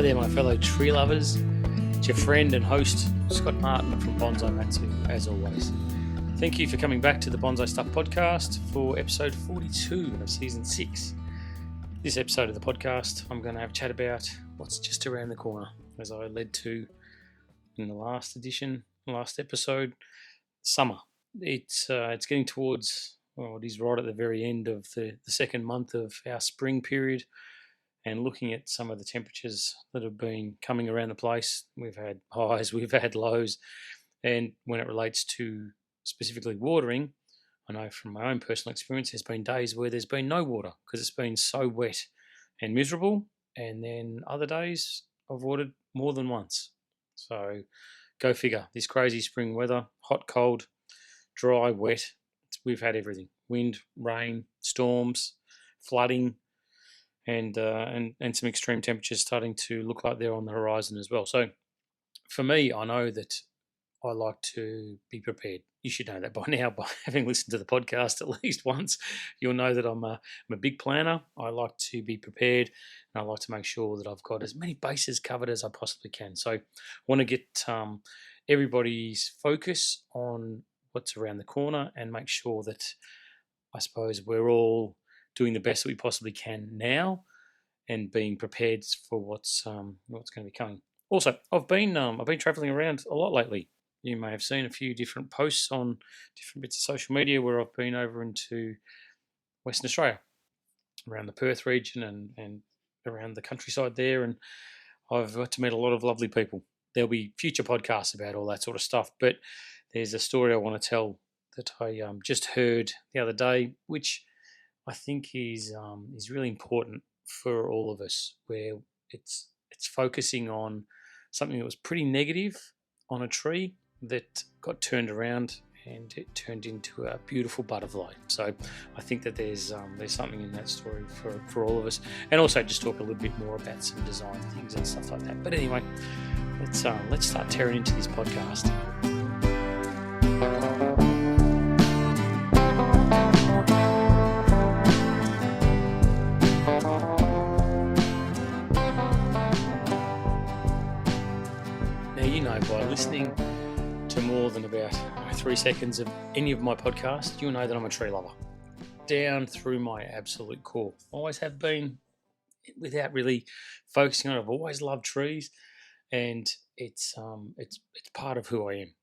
Hi there, my fellow tree lovers. It's your friend and host, Scott Martin from Bonsai Matsu, as always. Thank you for coming back to the Bonsai Stuff podcast for episode 42 of season 6. This episode of the podcast, I'm going to have a chat about what's just around the corner, as I led to in the last episode, summer. It's getting towards, it is right at the very end of the second month of our spring period. And looking at some of the temperatures that have been coming around the place, we've had highs, we've had lows. And when it relates to specifically watering, I know from my own personal experience, there's been days where there's been no water because it's been so wet and miserable. And then other days I've watered more than once. So go figure. This crazy spring weather, hot, cold, dry, wet, we've had everything. Wind, rain, storms, flooding, and some extreme temperatures starting to look like they're on the horizon as well. So for me, I know that I like to be prepared. You should know that by now, by having listened to the podcast at least once. You'll know that I'm a big planner. I like to be prepared, and I like to make sure that I've got as many bases covered as I possibly can. So I want to get everybody's focus on what's around the corner and make sure that, I suppose, we're all doing the best that we possibly can now, and being prepared for what's going to be coming. Also, I've been travelling around a lot lately. You may have seen a few different posts on different bits of social media where I've been over into Western Australia, around the Perth region and around the countryside there, and I've got to meet a lot of lovely people. There'll be future podcasts about all that sort of stuff, but there's a story I want to tell that I just heard the other day, which I think is really important for all of us, where it's focusing on something that was pretty negative on a tree that got turned around and it turned into a beautiful butterfly. So I think that there's something in that story for all of us, and also just talk a little bit more about some design things and stuff like that. But anyway, let's start tearing into this podcast. By listening to more than about 3 seconds of any of my podcasts, you'll know that I'm a tree lover down through my absolute core. Always have been, without really focusing on it. I've always loved trees, and it's part of who I am,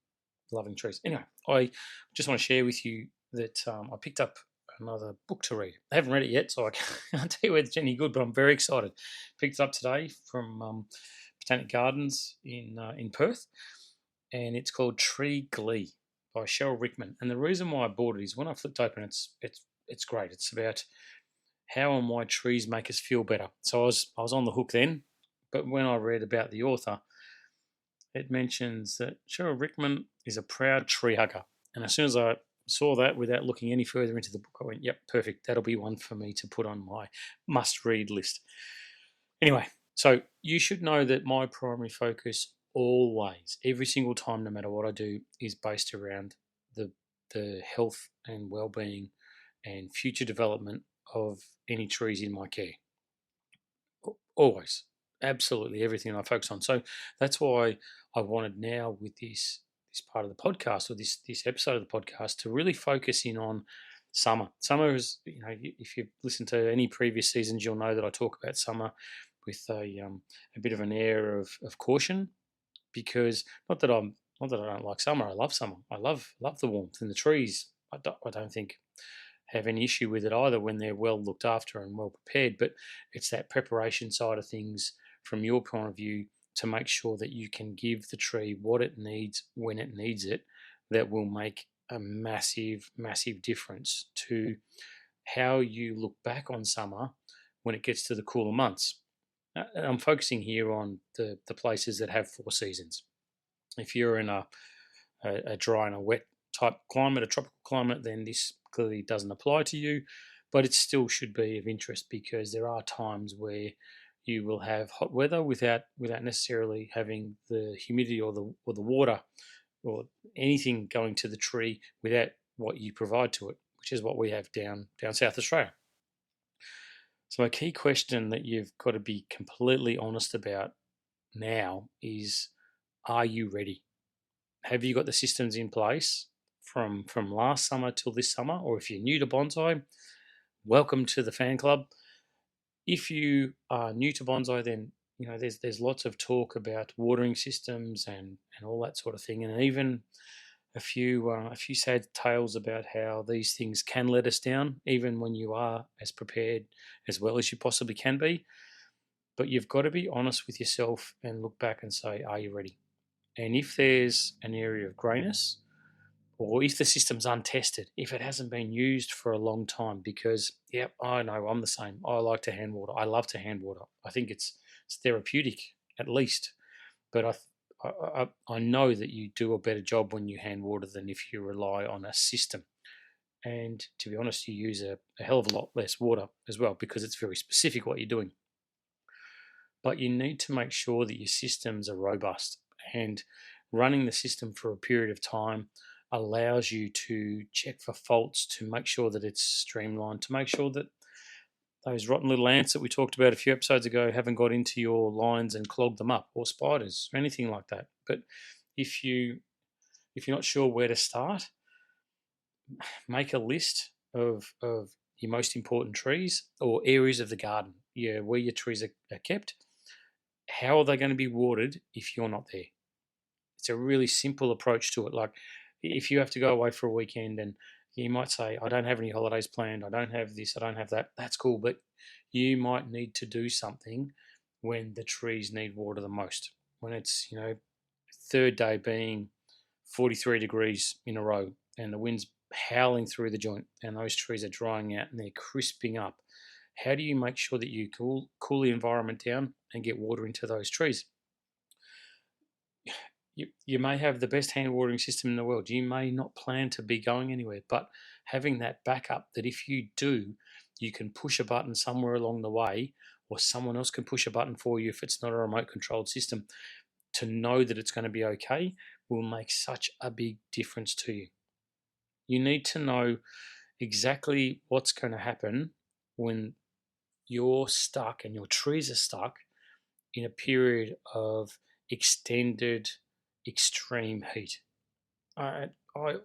loving trees. Anyway, I just want to share with you that I picked up another book to read. I haven't read it yet, so I can't tell you whether it's any good, but I'm very excited. Picked it up today from Botanic Gardens in Perth, and it's called Tree Glee by Cheryl Rickman. And the reason why I bought it is when I flipped open, it's great. It's about how and why trees make us feel better. So I was on the hook then, but when I read about the author, it mentions that Cheryl Rickman is a proud tree hugger. And as soon as I saw that, without looking any further into the book, I went, yep, perfect. That'll be one for me to put on my must-read list. Anyway, so you should know that my primary focus always, every single time, no matter what I do, is based around the health and well-being and future development of any trees in my care. Always. Absolutely everything I focus on. So that's why I wanted now with this part of the podcast, or this episode of the podcast, to really focus in on summer. Summer is, if you've listened to any previous seasons, you'll know that I talk about summer with a bit of an air of caution, because not that I don't like summer. I love summer. I love the warmth, and the trees, I don't think have any issue with it either when they're well looked after and well prepared. But it's that preparation side of things from your point of view to make sure that you can give the tree what it needs when it needs it, that will make a massive, massive difference to how you look back on summer when it gets to the cooler months. I'm focusing here on the places that have 4 seasons. If you're in a dry and a wet type climate, a tropical climate, then this clearly doesn't apply to you, but it still should be of interest, because there are times where you will have hot weather without necessarily having the humidity or the water or anything going to the tree without what you provide to it, which is what we have down South Australia. So a key question that you've got to be completely honest about now is, are you ready? Have you got the systems in place from last summer till this summer? Or if you're new to bonsai, welcome to the fan club. If you are new to bonsai, then there's lots of talk about watering systems and all that sort of thing, and even a few sad tales about how these things can let us down, even when you are as prepared as well as you possibly can be. But you've got to be honest with yourself and look back and say, are you ready? And if there's an area of greyness, or if the system's untested, if it hasn't been used for a long time, because, yep, I know I'm the same. I like to hand water. I love to hand water. I think it's therapeutic, at least. But I know that you do a better job when you hand water than if you rely on a system. And to be honest, you use a hell of a lot less water as well, because it's very specific what you're doing. But you need to make sure that your systems are robust, and running the system for a period of time allows you to check for faults, to make sure that it's streamlined, to make sure that those rotten little ants that we talked about a few episodes ago haven't got into your lines and clogged them up, or spiders, or anything like that. But if you're not sure where to start, make a list of your most important trees or areas of the garden, where your trees are kept. How are they going to be watered if you're not there? It's a really simple approach to it. Like, if you have to go away for a weekend and you might say, I don't have any holidays planned, I don't have this, I don't have that, that's cool. But you might need to do something when the trees need water the most. When it's, third day being 43 degrees in a row and the wind's howling through the joint and those trees are drying out and they're crisping up. How do you make sure that you cool the environment down and get water into those trees? You may have the best hand watering system in the world. You may not plan to be going anywhere, but having that backup, that if you do, you can push a button somewhere along the way, or someone else can push a button for you if it's not a remote controlled system, to know that it's going to be okay, will make such a big difference to you. You need to know exactly what's going to happen when you're stuck and your trees are stuck in a period of extended extreme heat. I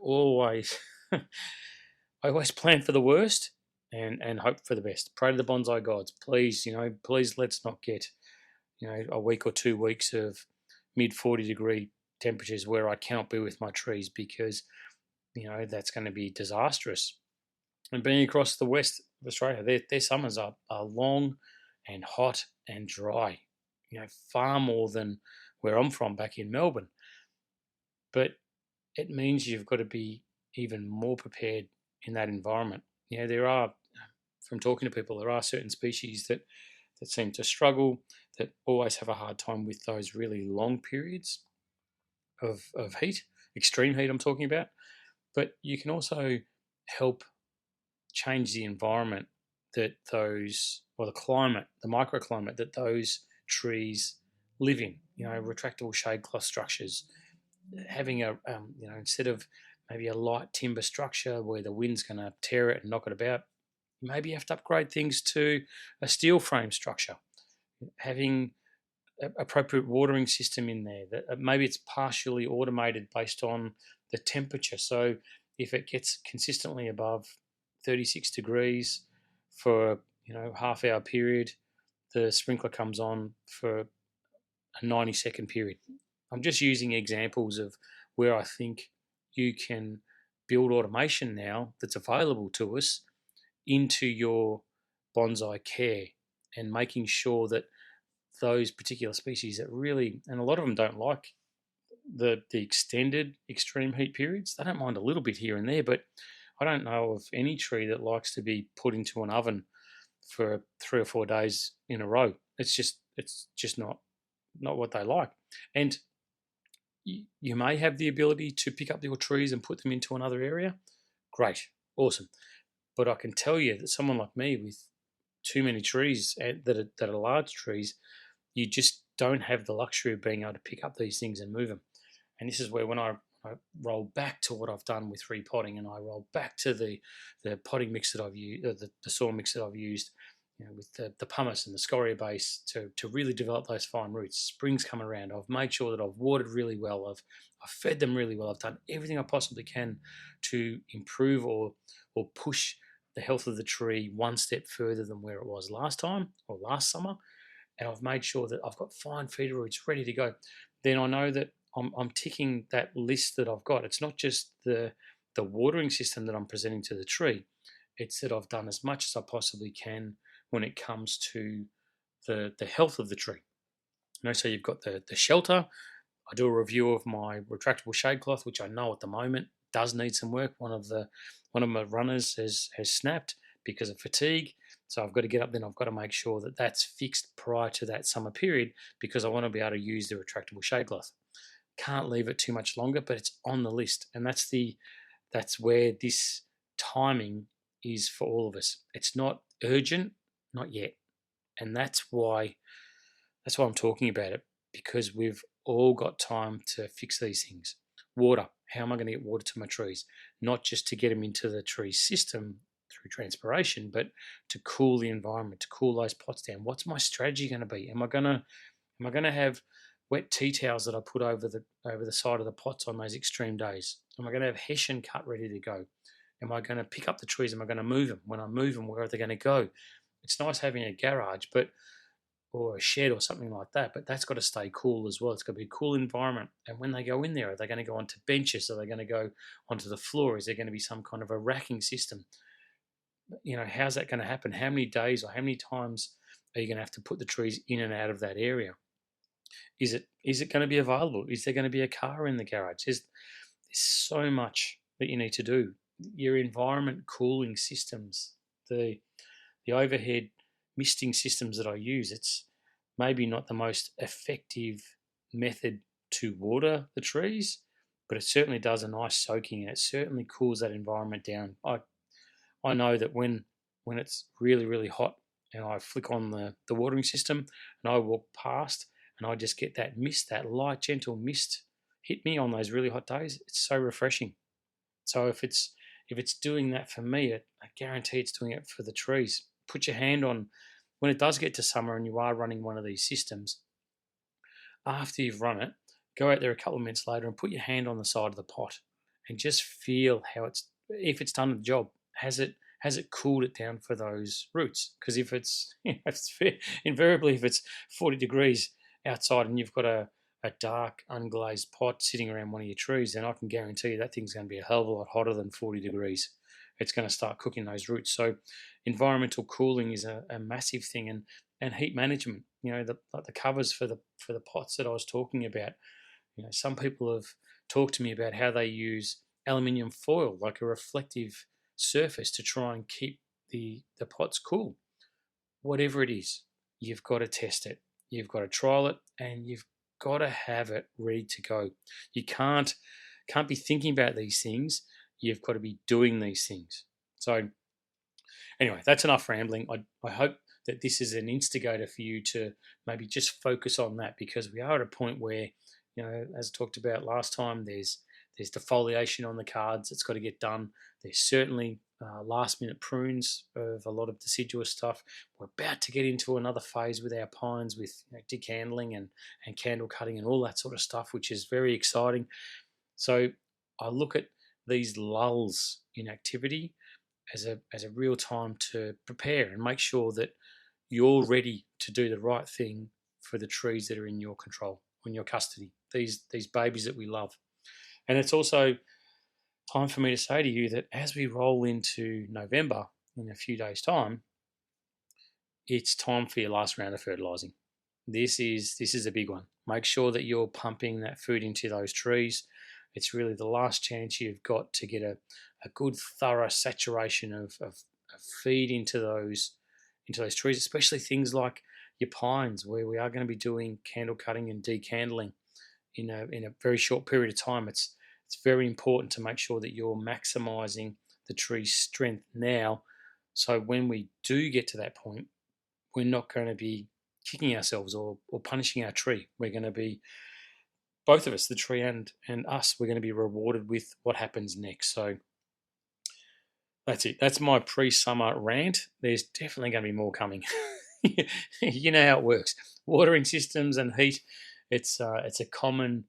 always I always plan for the worst and hope for the best. Pray to the bonsai gods, please. Please let's not get a week or 2 weeks of mid 40-degree temperatures where I cannot be with my trees, because that's going to be disastrous. And being across the west of Australia, their summers are long and hot and dry. Far more than where I'm from back in Melbourne. But it means you've got to be even more prepared in that environment. There are, from talking to people, there are certain species that seem to struggle, that always have a hard time with those really long periods of heat, extreme heat I'm talking about. But you can also help change the environment that or the climate, the microclimate that those trees live in. Retractable shade cloth structures, having instead of maybe a light timber structure where the wind's going to tear it and knock it about, maybe you have to upgrade things to a steel frame structure. Having appropriate watering system in there, that maybe it's partially automated based on the temperature. So if it gets consistently above 36 degrees for half hour period, the sprinkler comes on for a 90-second period. I'm just using examples of where I think you can build automation now that's available to us into your bonsai care, and making sure that those particular species that really, and a lot of them don't like the extended extreme heat periods. They don't mind a little bit here and there, but I don't know of any tree that likes to be put into an oven for 3 or 4 days in a row. It's just not what they like. And you may have the ability to pick up your trees and put them into another area. Great, awesome. But I can tell you that someone like me with too many trees that are large trees, you just don't have the luxury of being able to pick up these things and move them. And this is where, when I roll back to what I've done with repotting, and I roll back to the potting mix that I've used, the soil mix that I've used, with the pumice and the scoria base to really develop those fine roots. Spring's come around. I've made sure that I've watered really well. I've fed them really well. I've done everything I possibly can to improve or push the health of the tree one step further than where it was last time or last summer. And I've made sure that I've got fine feeder roots ready to go. Then I know that I'm ticking that list that I've got. It's not just the watering system that I'm presenting to the tree. It's that I've done as much as I possibly can when it comes to the health of the tree. So you've got the shelter. I do a review of my retractable shade cloth, which I know at the moment does need some work. One of my runners has snapped because of fatigue. So I've got to get up then. I've got to make sure that that's fixed prior to that summer period because I want to be able to use the retractable shade cloth. Can't leave it too much longer, but it's on the list, and that's where this timing is for all of us. It's not urgent, not yet, and that's why I'm talking about it, because we've all got time to fix these things. Water. How am I going to get water to my trees? Not just to get them into the tree system through transpiration, but to cool the environment, to cool those pots down. What's my strategy going to be? Am I going to have wet tea towels that I put over the side of the pots on those extreme days? Am I going to have hessian cut ready to go? Am I going to pick up the trees? Am I going to move them? When I move them, where are they going to go? It's nice having a garage, or a shed or something like that, but that's got to stay cool as well. It's got to be a cool environment. And when they go in there, are they going to go onto benches? Are they going to go onto the floor? Is there going to be some kind of a racking system? How's that going to happen? How many days or how many times are you going to have to put the trees in and out of that area? Is it going to be available? Is there going to be a car in the garage? There's so much that you need to do. Your environment cooling systems, the overhead misting systems that I use, it's maybe not the most effective method to water the trees, but it certainly does a nice soaking, and it certainly cools that environment down. I know that when it's really, really hot and I flick on the watering system and I walk past and I just get that mist, that light, gentle mist hit me on those really hot days, it's so refreshing. So if it's doing that for me, I guarantee it's doing it for the trees. Put your hand on, when it does get to summer and you are running one of these systems, after you've run it, go out there a couple of minutes later and put your hand on the side of the pot and just feel if it's done the job. Has it cooled it down for those roots? Because if it's, invariably, if it's 40 degrees outside and you've got a dark unglazed pot sitting around one of your trees, then I can guarantee you that thing's going to be a hell of a lot hotter than 40 degrees. It's going to start cooking those roots. So environmental cooling is a massive thing, and heat management. The covers for the pots that I was talking about. Some people have talked to me about how they use aluminium foil, like a reflective surface, to try and keep the pots cool. Whatever it is, you've got to test it. You've got to trial it, and you've got to have it ready to go. You can't be thinking about these things. You've got to be doing these things. So anyway, that's enough rambling. I hope that this is an instigator for you to maybe just focus on that, because we are at a point where, as I talked about last time, there's defoliation on the cards that's got to get done. There's certainly last minute prunes of a lot of deciduous stuff. We're about to get into another phase with our pines, with decandling and candle cutting and all that sort of stuff, which is very exciting. So I look at these lulls in activity as a real time to prepare and make sure that you're ready to do the right thing for the trees that are in your control, in your custody, these babies that we love. And it's also time for me to say to you that as we roll into November in a few days' time, it's time for your last round of fertilising. This is a big one. Make sure that you're pumping that food into those trees. It's really the last chance you've got to get a good thorough saturation of feed into those trees, especially things like your pines, where we are going to be doing candle cutting and decandling in a very short period of time. It's very important to make sure that you're maximising the tree's strength now, so when we do get to that point, we're not going to be kicking ourselves or punishing our tree. We're going to be, both of us, the tree and us, we're going to be rewarded with what happens next. So That's it. That's my pre-summer rant. There's definitely going to be more coming. You know how it works. Watering systems and heat. It's a common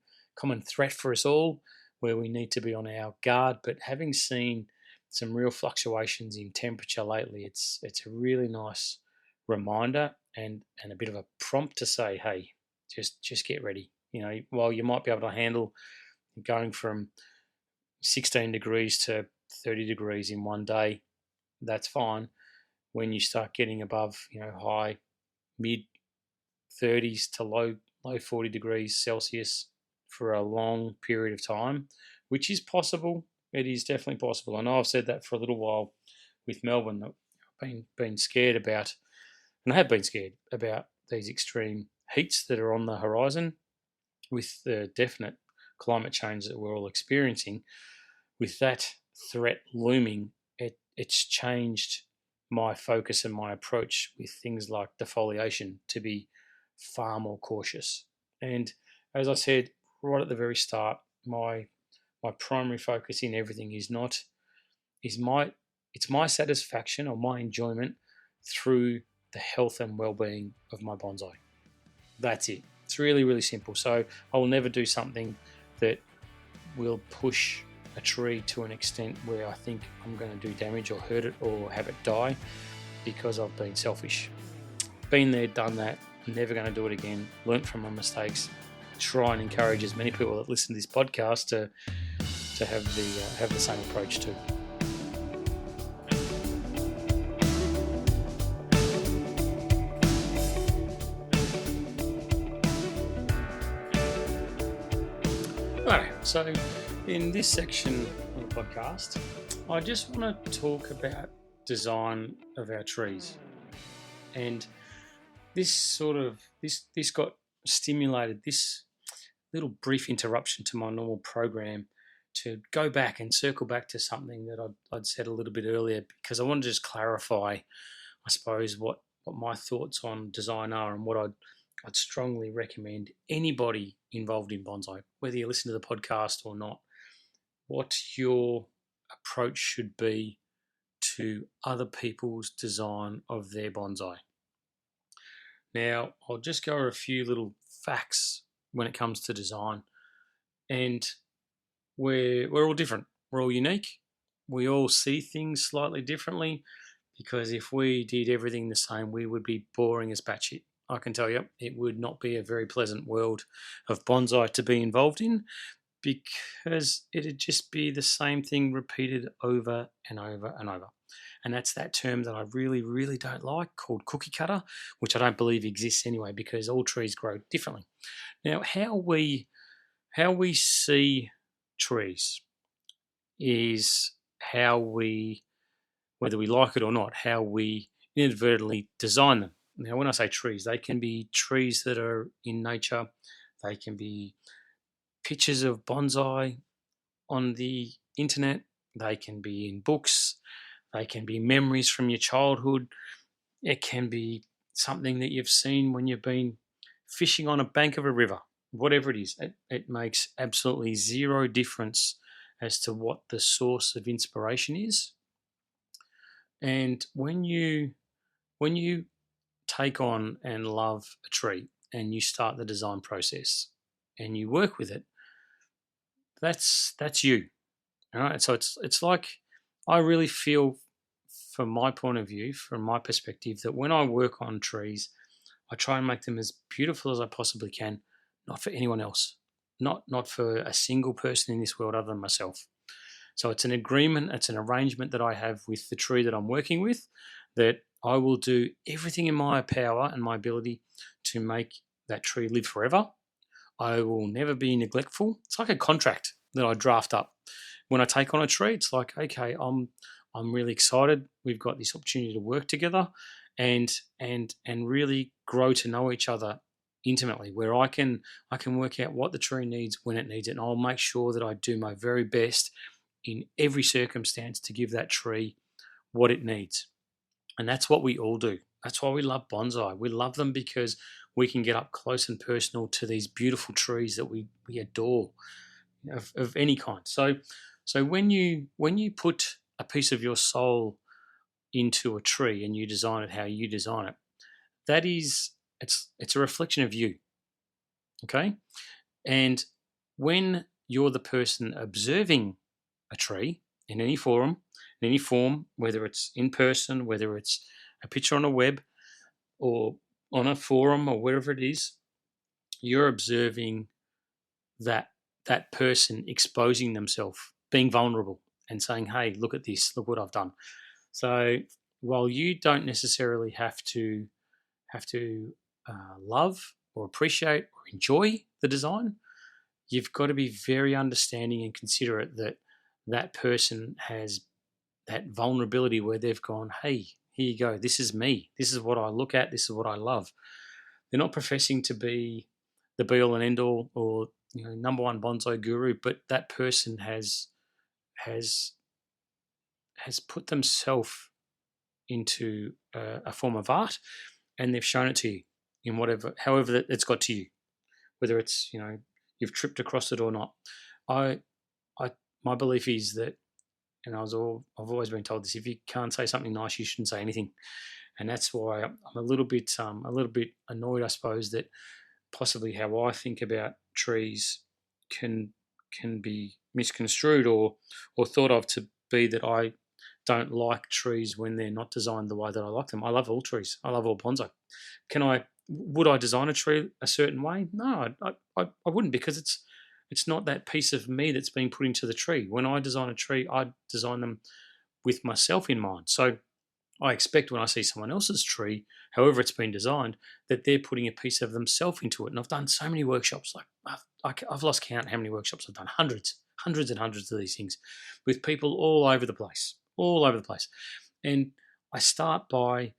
threat for us all, where we need to be on our guard. But having seen some real fluctuations in temperature lately, it's a really nice reminder and a bit of a prompt to say, hey, just get ready. While you might be able to handle going from 16 degrees to 30 degrees in one day, that's fine. When you start getting above, high mid 30s to low 40 degrees Celsius for a long period of time, which is possible. It is definitely possible. I know I've said that for a little while with Melbourne. That I've been scared about, and I have been scared about these extreme heats that are on the horizon with the definite climate change that we're all experiencing. With that threat looming, it's changed my focus and my approach with things like defoliation to be far more cautious. And as I said right at the very start, my primary focus in everything is my satisfaction or my enjoyment through the health and well-being of my bonsai. That's it. It's really, really simple. So I will never do something that will push a tree to an extent where I think I'm going to do damage or hurt it or have it die because I've been selfish. Been there, done that. Never going to do it again. Learnt from my mistakes. Try and encourage as many people that listen to this podcast to have the same approach too. Alright, so in this section of the podcast, I just want to talk about design of our trees. And this got stimulated, this little brief interruption to my normal program, to go back and circle back to something that I'd said a little bit earlier, because I want to just clarify, I suppose, what my thoughts on design are and what I'd strongly recommend anybody involved in bonsai, whether you listen to the podcast or not, what your approach should be to other people's design of their bonsai. Now, I'll just go over a few little facts when it comes to design. And we're all different. We're all unique. We all see things slightly differently, because if we did everything the same, we would be boring as batshit. I can tell you, it would not be a very pleasant world of bonsai to be involved in, because it'd just be the same thing repeated over and over and over. And that's that term that I really, really don't like, called cookie cutter, which I don't believe exists anyway, because all trees grow differently. Now, how we see trees is how we, whether we like it or not, how we inadvertently design them. Now, when I say trees, they can be trees that are in nature. They can be pictures of bonsai on the internet. They can be in books. They can be memories from your childhood. It can be something that you've seen when you've been fishing on a bank of a river. Whatever it is, it makes absolutely zero difference as to what the source of inspiration is. And when you take on and love a tree and you start the design process and you work with it, that's you. All right. So it's like, I really feel, from my point of view, from my perspective, that when I work on trees, I try and make them as beautiful as I possibly can, not for anyone else, not for a single person in this world other than myself. So it's an agreement, it's an arrangement that I have with the tree that I'm working with, that I will do everything in my power and my ability to make that tree live forever. I will never be neglectful. It's like a contract that I draft up. When I take on a tree, it's like, okay, I'm really excited. We've got this opportunity to work together and really grow to know each other intimately, where I can work out what the tree needs when it needs it, and I'll make sure that I do my very best in every circumstance to give that tree what it needs. And that's what we all do. That's why we love bonsai. We love them because we can get up close and personal to these beautiful trees that we adore, of any kind. So when you put a piece of your soul into a tree and you design it how you design it, that is, it's a reflection of you. Okay. And when you're the person observing a tree in any forum, in any form, whether it's in person, whether it's a picture on a web or on a forum or wherever it is, you're observing that person exposing themselves, being vulnerable and saying, hey, look at this, look what I've done. So while you don't necessarily have to love or appreciate or enjoy the design, you've got to be very understanding and considerate that that person has that vulnerability where they've gone, hey, here you go, this is me, this is what I look at, this is what I love. They're not professing to be the be all and end all or number one bonsai guru, but that person has put themselves into a form of art, and they've shown it to you in however it's got to you, whether it's you've tripped across it or not. My belief is that, and I've always been told this: if you can't say something nice, you shouldn't say anything, and that's why I'm a little bit annoyed, I suppose, that possibly how I think about trees can be misconstrued or thought of to be that I don't like trees when they're not designed the way that I like them. I love all trees. I love all bonsai. Would I design a tree a certain way? No, I wouldn't, because it's not that piece of me that's being put into the tree. When I design a tree, I design them with myself in mind. So I expect when I see someone else's tree, however it's been designed, that they're putting a piece of themselves into it. And I've done so many workshops, I've lost count how many workshops I've done, hundreds and hundreds of these things with people all over the place. And I start by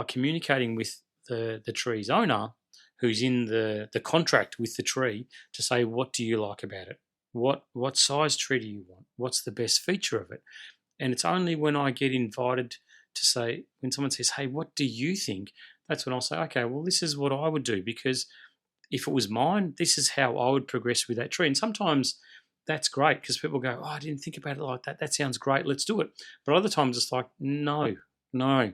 communicating with the tree's owner, who's in the contract with the tree, to say, what do you like about it? What size tree do you want? What's the best feature of it? And it's only when I get invited to say, when someone says, hey, what do you think? That's when I'll say, okay, well, this is what I would do, because if it was mine, this is how I would progress with that tree. And sometimes that's great because people go, oh, I didn't think about it like that. That sounds great. Let's do it. But other times it's like, no. And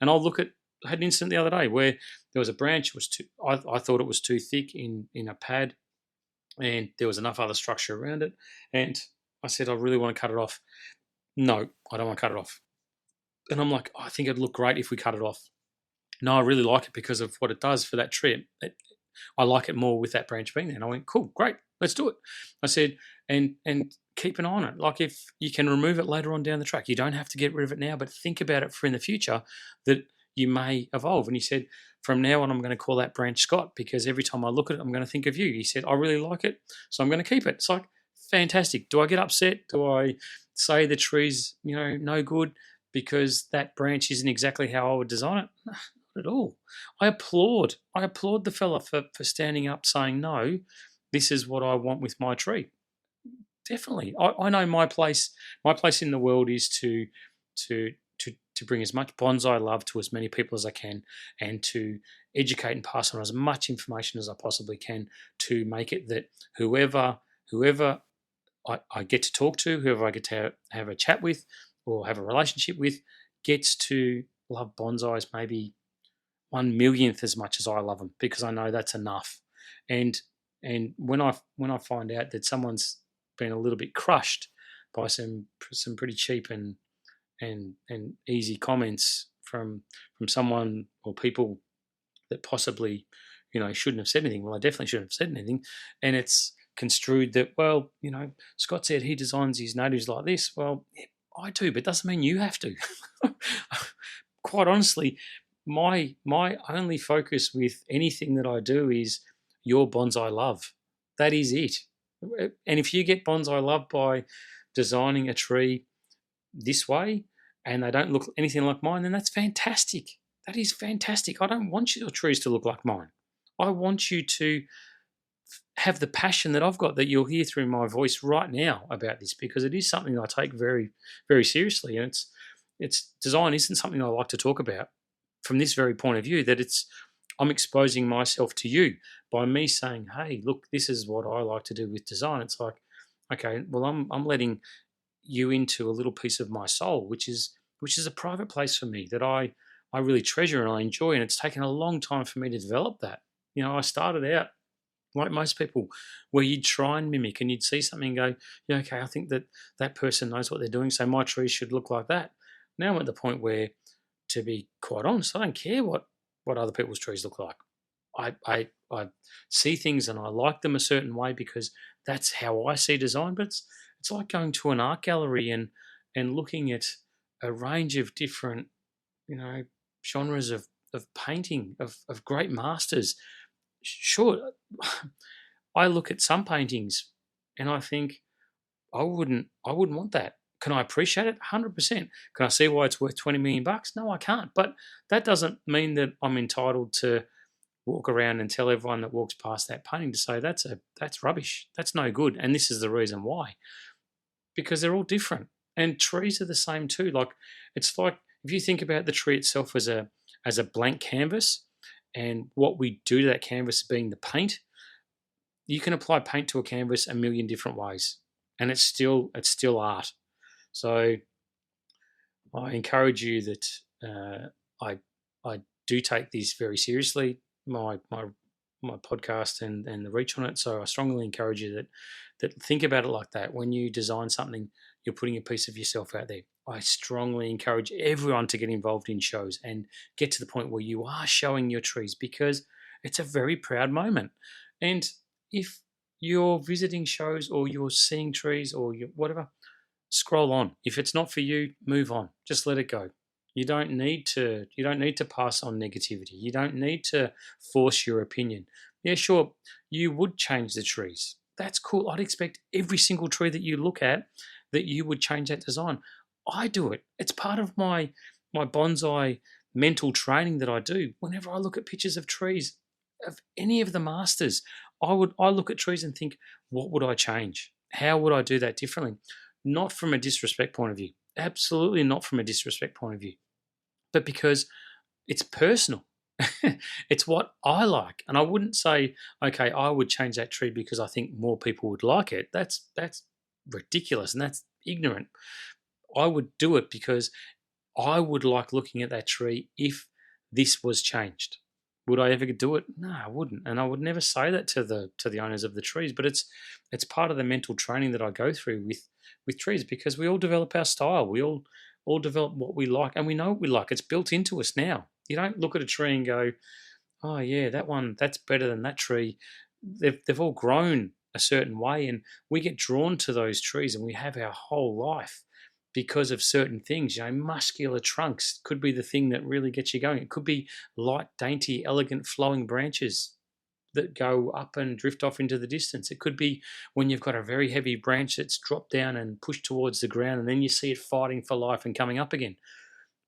I'll look at, I had an incident the other day where there was a branch, I thought it was too thick in a pad, and there was enough other structure around it. And I said, I really want to cut it off. No, I don't want to cut it off. And I'm like, I think it'd look great if we cut it off. No, I really like it because of what it does for that tree. I like it more with that branch being there. And I went, cool, great, let's do it. I said, and keep an eye on it. Like, if you can remove it later on down the track, you don't have to get rid of it now, but think about it for in the future that you may evolve. And he said, from now on, I'm going to call that branch Scott, because every time I look at it, I'm going to think of you. He said, I really like it, so I'm going to keep it. It's like, fantastic. Do I get upset? Do I say the tree's no good because that branch isn't exactly how I would design it? No, not at all. I applaud the fella for standing up, saying, no, this is what I want with my tree. Definitely. I know my place in the world is to bring as much bonsai love to as many people as I can, and to educate and pass on as much information as I possibly can, to make it that whoever I get to talk to, whoever I get to have a chat with or have a relationship with, gets to love bonsais maybe 1/1,000,000th as much as I love them, because I know that's enough. And when I find out that someone's been a little bit crushed by some pretty cheap and easy comments from someone or people that possibly shouldn't have said anything. Well, I definitely shouldn't have said anything, and it's construed that, well, Scott said he designs his natives like this. Well, yeah, I do, but it doesn't mean you have to. Quite honestly, my only focus with anything that I do is your bonsai love. That is it. And if you get bonsai love by designing a tree this way and they don't look anything like mine, then that's fantastic. That is fantastic. I don't want your trees to look like mine. I want you to have the passion that I've got, that you'll hear through my voice right now about this, because it is something I take very, very seriously. And it's design isn't something I like to talk about from this very point of view, that I'm exposing myself to you by me saying, hey, look, this is what I like to do with design. It's like, okay, well, I'm letting you into a little piece of my soul, which is a private place for me that I really treasure and I enjoy, and it's taken a long time for me to develop that. I started out like most people, where you'd try and mimic and you'd see something and go, yeah, okay, I think that person knows what they're doing, so my tree should look like that. Now I'm at the point where, to be quite honest, I don't care what other people's trees look like. I see things and I like them a certain way because that's how I see design. But it's like going to an art gallery and looking at a range of different, genres of painting of great masters. Sure, I look at some paintings and I think I wouldn't want that. Can I appreciate it? 100%. Can I see why it's worth 20 million bucks? No, I can't. But that doesn't mean that I'm entitled to walk around and tell everyone that walks past that painting to say that's rubbish. That's no good. And this is the reason why. Because they're all different. And trees are the same too. It's like if you think about the tree itself as a blank canvas, and what we do to that canvas being the paint, you can apply paint to a canvas a million different ways, and it's still art. So I encourage you that I do take this very seriously, my podcast and the reach on it. So I strongly encourage you that think about it like that. When you design something, you're putting a piece of yourself out there. I strongly encourage everyone to get involved in shows and get to the point where you are showing your trees, because it's a very proud moment. And if you're visiting shows or you're seeing trees or whatever, scroll on. If it's not for you, move on. Just let it go. You don't need to pass on negativity. You don't need to force your opinion. Yeah, sure, you would change the trees. That's cool. I'd expect every single tree that you look at that you would change that design. I do it. It's part of my bonsai mental training that I do. Whenever I look at pictures of trees, of any of the masters, I look at trees and think, what would I change? How would I do that differently? Not from a disrespect point of view. Absolutely not from a disrespect point of view. But because it's personal. It's what I like. And I wouldn't say, okay, I would change that tree because I think more people would like it. That's ridiculous and that's ignorant. I would do it because I would like looking at that tree if this was changed. Would I ever do it? No, I wouldn't. And I would never say that to the owners of the trees. But it's part of the mental training that I go through with trees, because we all develop our style. We all develop what we like, and we know what we like. It's built into us now. You don't look at a tree and go, oh yeah, that's better than that tree. They've all grown a certain way, and we get drawn to those trees, and we have our whole life because of certain things. Muscular trunks could be the thing that really gets you going. It could be light, dainty, elegant, flowing branches that go up and drift off into the distance. It could be when you've got a very heavy branch that's dropped down and pushed towards the ground, and then you see it fighting for life and coming up again.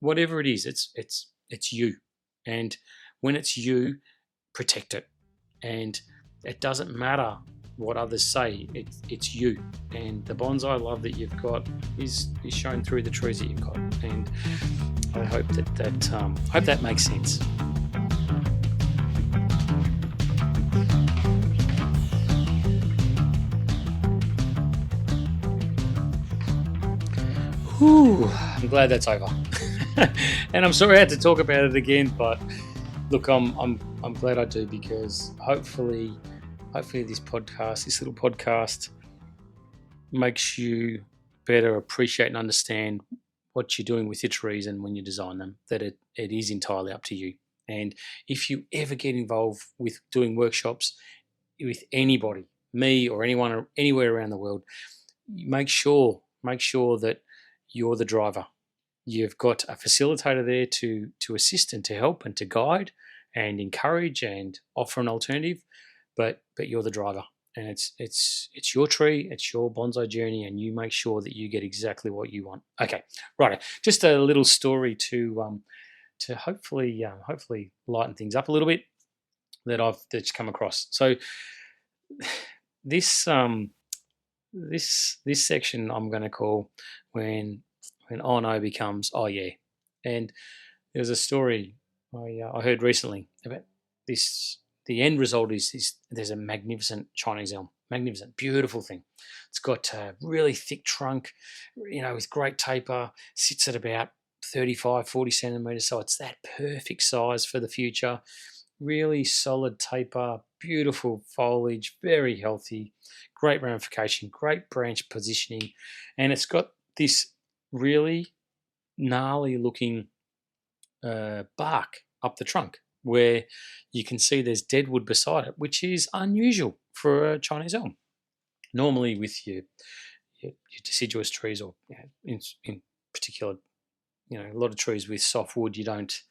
Whatever it is, it's you. And when it's you, protect it. And it doesn't matter what others say, it's you. And the bonsai love that you've got is shown through the trees that you've got. And I hope that makes sense. Whew, I'm glad that's over. And I'm sorry I had to talk about it again, but look, I'm glad I do, because hopefully this little podcast makes you better appreciate and understand what you're doing with your trees and when you design them, that it is entirely up to you. And if you ever get involved with doing workshops with anybody, me or anyone or anywhere around the world, make sure that you're the driver. You've got a facilitator there to assist and to help and to guide and encourage and offer an alternative, but you're the driver. And it's your tree, it's your bonsai journey, and you make sure that you get exactly what you want. Okay, right. Just a little story to hopefully lighten things up a little bit that's come across. So this section I'm going to call when oh no becomes oh yeah. And there's a story I heard recently about this. The end result is there's a magnificent Chinese elm, magnificent, beautiful thing. It's got a really thick trunk, with great taper, sits at about 35, 40 centimetres, so it's that perfect size for the future. Really solid taper, beautiful foliage, very healthy, great ramification, great branch positioning, and it's got this really gnarly looking bark up the trunk where you can see there's deadwood beside it, which is unusual for a Chinese elm. Normally with your deciduous trees, or in particular, a lot of trees with soft wood, you don't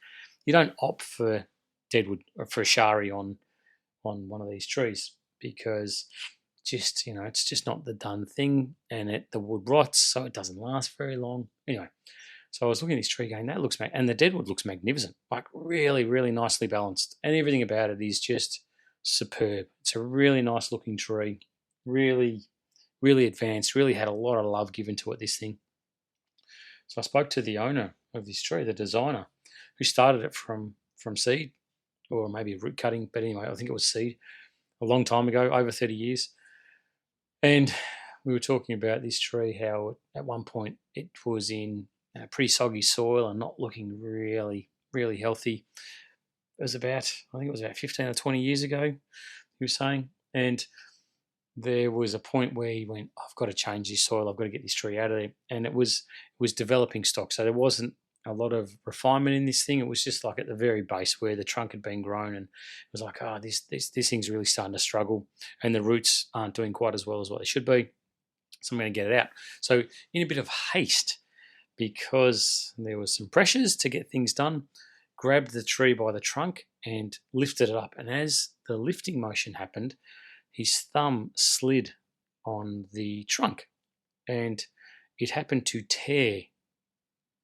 opt for deadwood or for a shari on one of these trees, because it's just not the done thing, and the wood rots, so it doesn't last very long. Anyway, so I was looking at this tree going, that looks and the deadwood looks magnificent, like really, really nicely balanced, and everything about it is just superb. It's a really nice looking tree, really, really advanced, really had a lot of love given to it, this thing. So I spoke to the owner of this tree, the designer, who started it from seed, or maybe root cutting, but anyway, I think it was seed a long time ago, over 30 years. And we were talking about this tree, how at one point it was in pretty soggy soil and not looking really, really healthy. I think it was about 15 or 20 years ago, he was saying. And there was a point where he went, I've got to change this soil, I've got to get this tree out of there. And it was developing stock, so there wasn't a lot of refinement in this thing. It was just like at the very base where the trunk had been grown, and it was like, this thing's really starting to struggle, and the roots aren't doing quite as well as what they should be. So I'm going to get it out. So in a bit of haste, because there was some pressures to get things done, grabbed the tree by the trunk and lifted it up. And as the lifting motion happened, his thumb slid on the trunk, and it happened to tear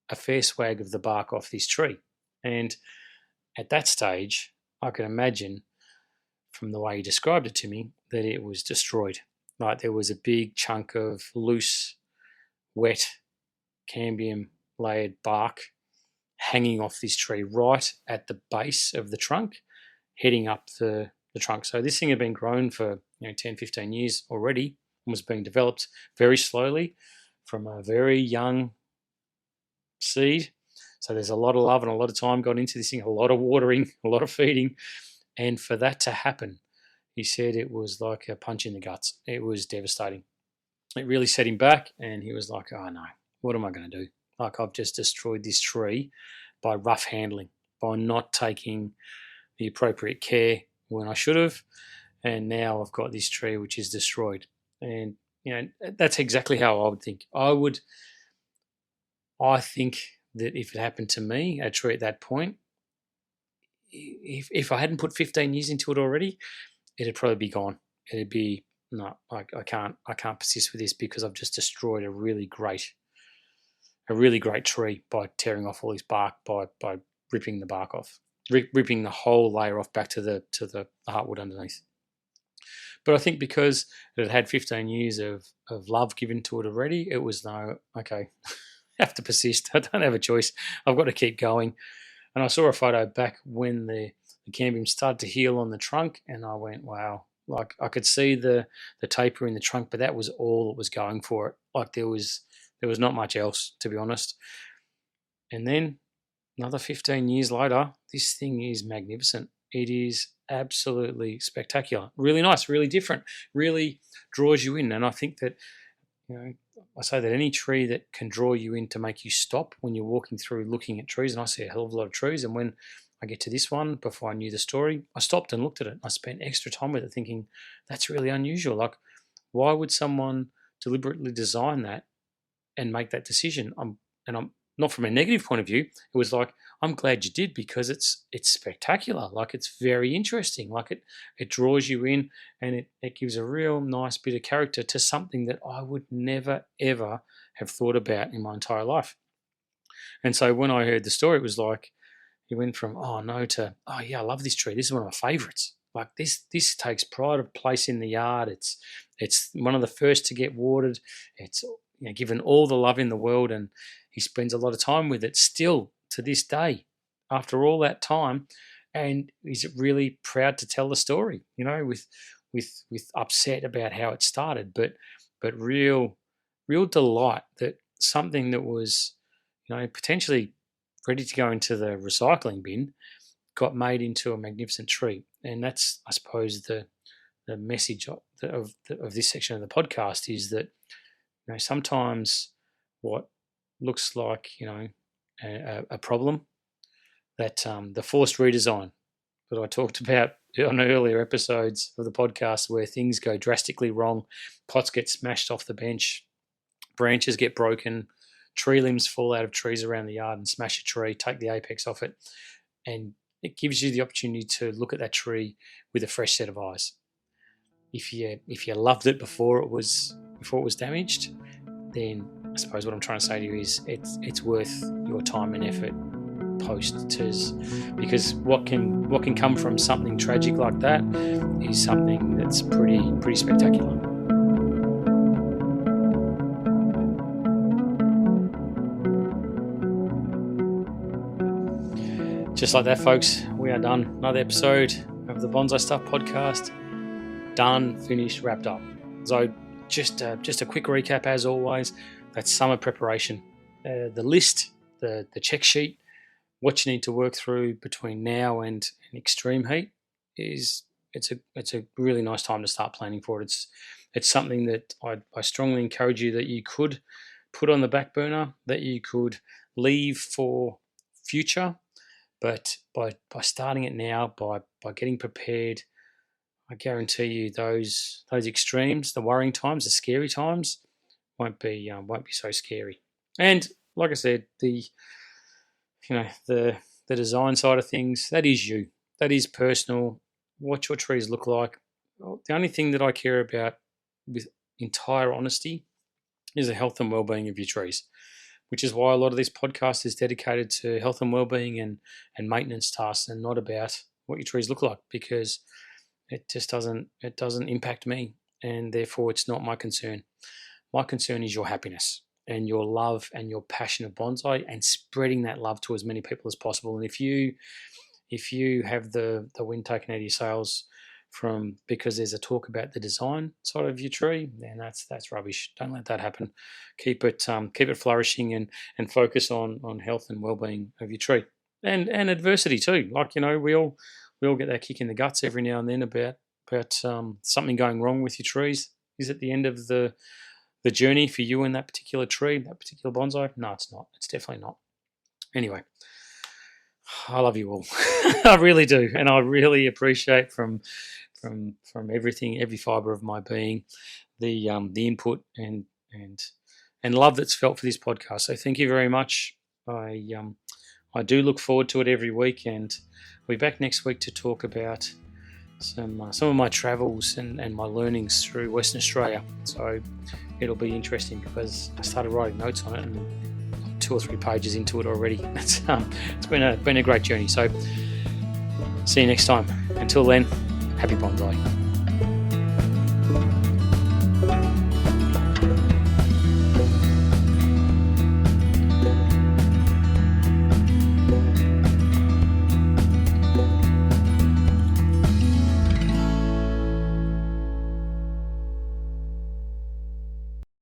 a fair swag of the bark off this tree. And at that stage, I can imagine from the way he described it to me that it was destroyed. Like there was a big chunk of loose, wet, cambium layered bark hanging off this tree right at the base of the trunk, heading up the trunk. So this thing had been grown for 10, 15 years already, and was being developed very slowly from a very young seed. So there's a lot of love and a lot of time gone into this thing, a lot of watering, a lot of feeding. And for that to happen, he said it was like a punch in the guts. It was devastating. It really set him back, and he was like, oh no, what am I going to do? Like, I've just destroyed this tree by rough handling, by not taking the appropriate care when I should have, and now I've got this tree which is destroyed. And that's exactly how I would think. I think that if it happened to me, a tree at that point, if I hadn't put 15 years into it already, it'd probably be gone. It'd be, no, I can't persist with this, because I've just destroyed a really great tree by tearing off all this bark, by ripping the bark off, ripping the whole layer off back to the heartwood underneath. But I think because it had 15 years of love given to it already, it was okay, I have to persist. I don't have a choice. I've got to keep going. And I saw a photo back when the cambium started to heal on the trunk, and I went, wow. Like, I could see the taper in the trunk, but that was all it was going for it. Like, there was not much else, to be honest. And then another 15 years later, this thing is magnificent. It is absolutely spectacular. Really nice, really different, really draws you in. And I think that, I say that any tree that can draw you in to make you stop when you're walking through looking at trees, and I see a hell of a lot of trees, and when I get to this one, before I knew the story, I stopped and looked at it. I spent extra time with it thinking, that's really unusual. Like, why would someone deliberately design that and make that decision? I'm not from a negative point of view. It was like, I'm glad you did, because it's spectacular. Like, it's very interesting. Like, it draws you in, and it gives a real nice bit of character to something that I would never, ever have thought about in my entire life. And so when I heard the story, it was like, he went from, oh no, to, oh yeah, I love this tree. This is one of my favorites. Like, this takes pride of place in the yard. It's one of the first to get watered. It's given all the love in the world, and he spends a lot of time with it still to this day after all that time, and he's really proud to tell the story, with with upset about how it started, but real delight that something that was, potentially ready to go into the recycling bin got made into a magnificent tree. And that's, I suppose, the message of this section of the podcast is that, sometimes what looks like, a problem, that the forced redesign that I talked about on earlier episodes of the podcast, where things go drastically wrong, pots get smashed off the bench, branches get broken, tree limbs fall out of trees around the yard and smash a tree, take the apex off it, and it gives you the opportunity to look at that tree with a fresh set of eyes. If you loved it before it was damaged, then I suppose what I'm trying to say to you is it's worth your time and effort post, because what can come from something tragic like that is something that's pretty spectacular. Just like that, folks, we are done. Another episode of the Bonsai Stuff podcast. Done, finished, wrapped up. So just a quick recap as always. That's summer preparation. The list, the check sheet, what you need to work through between now and extreme heat it's a really nice time to start planning for it. It's something that I strongly encourage you that you could put on the back burner, that you could leave for future. But by starting it now, by getting prepared, I guarantee you those extremes, the worrying times, the scary times, won't be so scary. And like I said, the design side of things, that is you, that is personal. What your trees look like. The only thing that I care about, with entire honesty, is the health and well-being of your trees, which is why a lot of this podcast is dedicated to health and well-being and maintenance tasks, and not about what your trees look like, because it just doesn't impact me, and therefore it's not my concern. My concern is your happiness and your love and your passion of bonsai, and spreading that love to as many people as possible. And if you have the wind taken out of your sails from because there's a talk about the design side of your tree, then that's rubbish. Don't let that happen. Keep it flourishing and focus on health and well-being of your tree, and adversity too. Like, we all get that kick in the guts every now and then about something going wrong with your trees. Is it the end of the journey for you and that particular tree, that particular bonsai? No, it's not. It's definitely not. Anyway, I love you all. I really do, and I really appreciate from everything, every fibre of my being, the input and love that's felt for this podcast. So thank you very much. I do look forward to it every week, and we'll be back next week to talk about some of my travels and my learnings through Western Australia. So it'll be interesting, because I started writing notes on it and 2 or 3 pages into it already. It's been a great journey. So see you next time. Until then, happy bonsai.